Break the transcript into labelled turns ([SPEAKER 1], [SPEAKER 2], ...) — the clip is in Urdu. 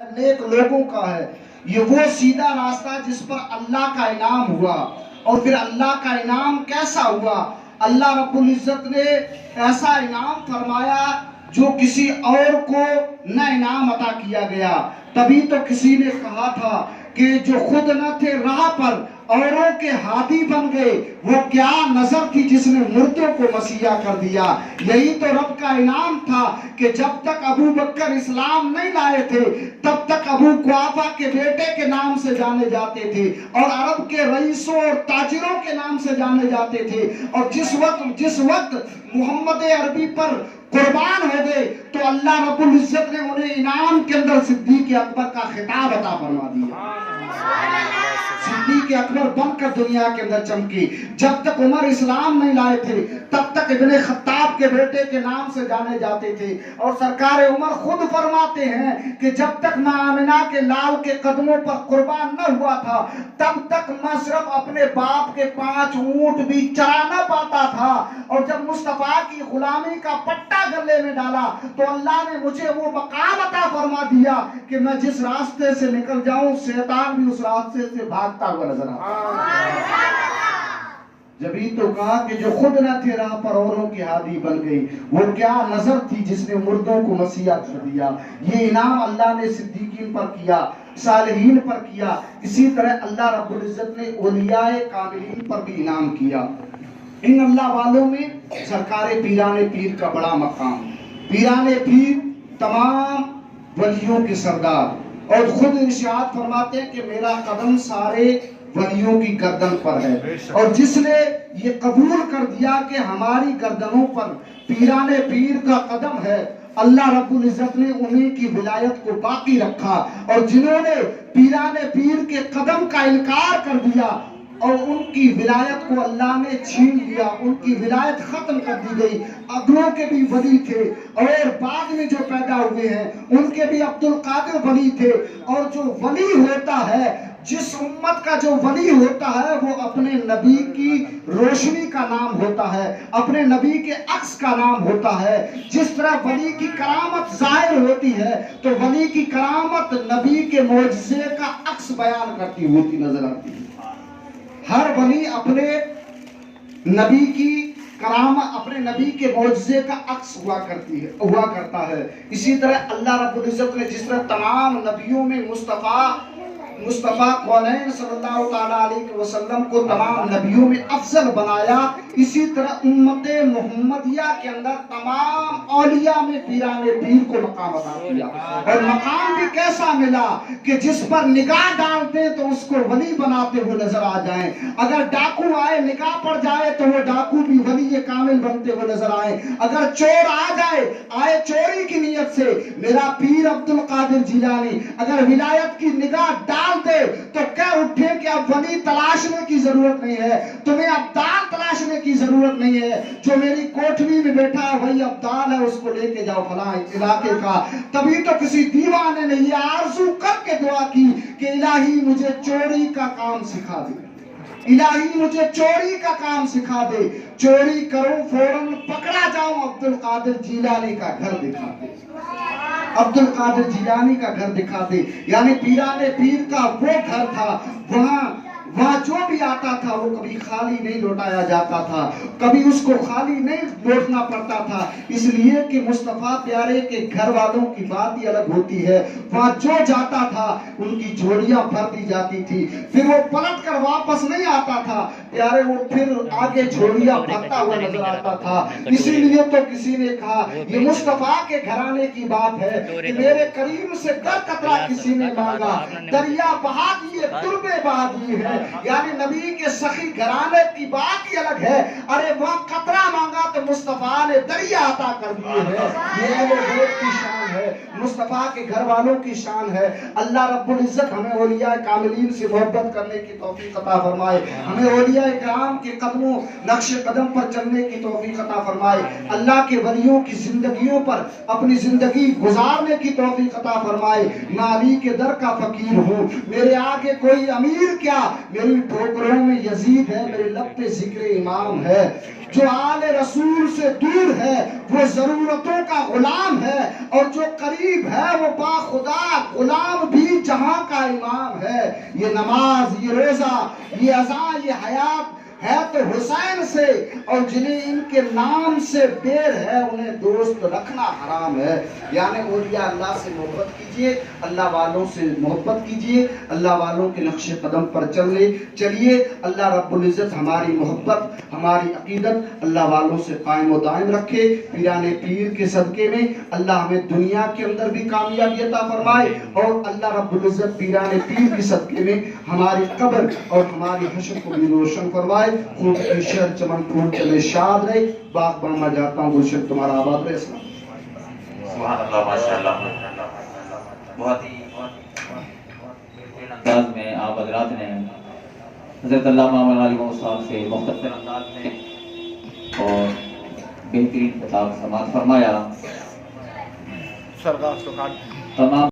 [SPEAKER 1] نیک لوگوں کا ہے، یہ وہ سیدھا راستہ جس پر اللہ کا انعام ہوا۔ اور پھر اللہ کا انعام کیسا ہوا؟ اللہ رب العزت نے ایسا انعام فرمایا جو کسی اور کو نہ انعام عطا کیا گیا۔ تبھی تو کسی نے کہا تھا کہ جو خود نہ تھے راہ پر اوروں کے ہادی بن گئے، وہ کیا نظر تھی جس نے مردوں کو مسیحا کر دیا۔ یہی تو رب کا انعام تھا کہ جب تک ابو بکر اسلام نہیں لائے تھے تب تک ابو قحافہ کے بیٹے کے نام سے جانے جاتے تھے، اور عرب کے رئیسوں اور تاجروں کے نام سے جانے جاتے تھے۔ اور جس وقت محمد عربی پر قربان ہو گئے تو اللہ رب العزت نے انہیں انعام کے اندر صدیق اکبر کا خطاب عطا فرما دیا۔ صدیق اکبر بن کر دنیا کے اندر چمکی۔ جب تک عمر اسلام نہیں لائے تھے تب تک ابن خطاب کے بیٹے کے نام سے جانے جاتے تھے۔ اور سرکار عمر خود فرماتے ہیں کہ جب تک ماں آمنہ کے لال کے قدموں پر قربان نہ ہوا تھا تب تک میں صرف اپنے باپ کے 5 اونٹ بھی چرا نہ پاتا تھا۔ اور جب مصطفیٰ کی غلامی کا پٹا گلے میں ڈالا تو اللہ نے مجھے وہ مقام عطا فرما دیا کہ میں جس راستے سے نکل جاؤں شیطان بھی اس راستے سے بھاگتا ہوا نظر آتا۔ جبھی تو کہا کہ جو خود نہ تھے راہ پر اوروں کی ہادی بن گئی، وہ کیا نظر تھی جس نے مردوں کو مسیحا کر دیا۔ یہ انعام اللہ نے صدیقین پر کیا، صالحین پر کیا۔ اسی طرح اللہ رب العزت نے اولیاء کاملین پر بھی انعام کیا۔ ان اللہ والوں میں سرکار پیران پیر کا بڑا مقام۔ پیران پیر تمام ولیوں کے سردار، اور خود ارشاد فرماتے ہیں کہ میرا قدم سارے ولیوں کی گردن پر ہے۔ اور جس نے یہ قبول کر دیا کہ ہماری گردنوں پر پیران پیر کا قدم ہے، اللہ رب العزت نے انہیں کی ولایت کو باقی رکھا۔ اور جنہوں نے پیران پیر کے قدم کا انکار کر دیا اور ان کی ولایت کو اللہ نے چھین لیا، ان کی ولایت ختم کر دی گئی۔ اگلوں کے بھی ولی تھے اور بعد میں جو پیدا ہوئے ہیں ان کے بھی عبد القادر ولی تھے۔ اور جو ولی ہوتا ہے، جس امت کا جو ولی ہوتا ہے، وہ اپنے نبی کی روشنی کا نام ہوتا ہے، اپنے نبی کے عکس کا نام ہوتا ہے۔ جس طرح ولی کی کرامت ظاہر ہوتی ہے تو ولی کی کرامت نبی کے معجزے کا عکس بیان کرتی ہوتی نظر آتی ہے۔ ہر ولی اپنے نبی کی کرامت، اپنے نبی کے معجزے کا عکس ہوا کرتا ہے۔ اسی طرح اللہ رب العزت نے جس طرح تمام نبیوں میں مصطفیٰ کونین صلی اللہ تعالیٰ علیہ وسلم کو تمام نبیوں میں افضل بنایا، اسی طرح امت محمدیہ کے اندر تمام اولیاء میں پیران پیر کو مقام عطا کیا۔ اور مقام بھی کیسا ملا کہ جس پر نگاہ ڈالتے تو اس کو ولی بناتے ہوئے نظر آ جائیں۔ اگر ڈاکو آئے نگاہ پڑ جائے تو وہ ڈاکو بھی ولی کامل بنتے ہوئے نظر آئے۔ اگر چور آئے چوری کی نیت سے، میرا پیر عبد القادر جیلانی اگر ولایت کی نگاہ ڈال دے تو کہہ اٹھے کہ اب ولی تلاشنے کی ضرورت نہیں ہے، تمہیں ابدال تلاشنے کی ضرورت نہیں ہے، جو میری کوٹھری میں بیٹھا ہے وہی ابدال ہے، اس کو لے کے جاؤ فلاں علاقے کا۔ تبھی تو کسی دیوانے نے یہ آرزو کر کے دعا کی کہ الہی مجھے چوری کا کام سکھا دے، الہی مجھے چوری کا کام سکھا دے، چوری کروں فوراً پکڑا جاؤں، عبد القادر جیلانی کا گھر دکھا دے، عبد القادر جیلانی کا گھر دکھا دے۔ یعنی پیران پیر کا وہ گھر تھا، وہاں جو بھی آتا تھا وہ کبھی خالی نہیں لوٹایا جاتا تھا، کبھی اس کو خالی نہیں لوٹنا پڑتا تھا، اس لیے کہ مصطفیٰ پیارے کے گھر والوں کی بات ہی الگ ہوتی ہے۔ وہاں جو جاتا تھا ان کی جھولیاں بھر دی جاتی تھی، پھر وہ پلٹ کر واپس نہیں آتا تھا پیارے، وہ پھر آگے جھولیاں بھرتا ہوا نظر آتا تھا۔ اسی لیے تو کسی نے کہا یہ مصطفیٰ کے گھرانے کی بات ہے کہ میرے کریم سے در قطرہ کسی نے مانگا، دریا بہا دیے تربے بہا دیے ہیں۔ یعنی نبی کے سخی گھرانے کی بات ہی الگ ہے، ارے وہاں قطرہ مانگا تو مصطفیٰ نے دریا عطا کر دیے ہیں۔ یہ اہل بیت کی شان ہے، مصطفیٰ کے گھر والوں کی شان ہے۔ اللہ رب العزت ہمیں اولیاء کاملین سے محبت کرنے کی توفیق عطا فرمائے، ہمیں اولیاء انبیاء کرام کے قدموں نقش قدم پر چلنے کی توفیق عطا فرمائے، اللہ کے ولیوں کی زندگیوں پر اپنی زندگی گزارنے کی توفیق عطا فرمائے۔ میں علی کے در کا فقیر ہوں، میرے آگے کوئی امیر کیا، میری ٹھوکروں میں یزید ہے، میرے لب پہ ذکر امام ہے۔ جو آل رسول سے دور ہے وہ ضرورتوں کا غلام ہے، اور جو قریب ہے وہ با خدا غلام بھی جہاں کا امام ہے۔ یہ نماز، یہ روزہ، یہ اذان، یہ حیات ہے تو حسین سے، اور جنہیں ان کے نام سے دیر ہے انہیں دوست رکھنا حرام ہے۔ یعنی اولیاء اللہ سے محبت کیجئے، اللہ والوں سے محبت کیجئے، اللہ والوں کے نقش قدم پر چلیے۔ اللہ رب العزت ہماری محبت، ہماری عقیدت اللہ والوں سے قائم و دائم رکھے۔ پیران پیر کے صدقے میں اللہ ہمیں دنیا کے اندر بھی کامیابی عطا فرمائے، اور اللہ رب العزت پیران پیر کے صدقے میں ہماری قبر اور ہماری حشر کو بھی روشن فرمائے۔ خوب کی شہر چمن پھول چلے شاد رہے، باغ بن میں جاتا ہوں، گلشن تمہارا آباد رہے۔
[SPEAKER 2] سبحان اللہ، ماشاءاللہ، بہت ہی بہترین انداز میں آپ حضرات نے حضرت علامہ مولانا علی محمد صاحب سے مختصر انداز میں اور بہترین خطاب سماعت فرمایا۔ تمام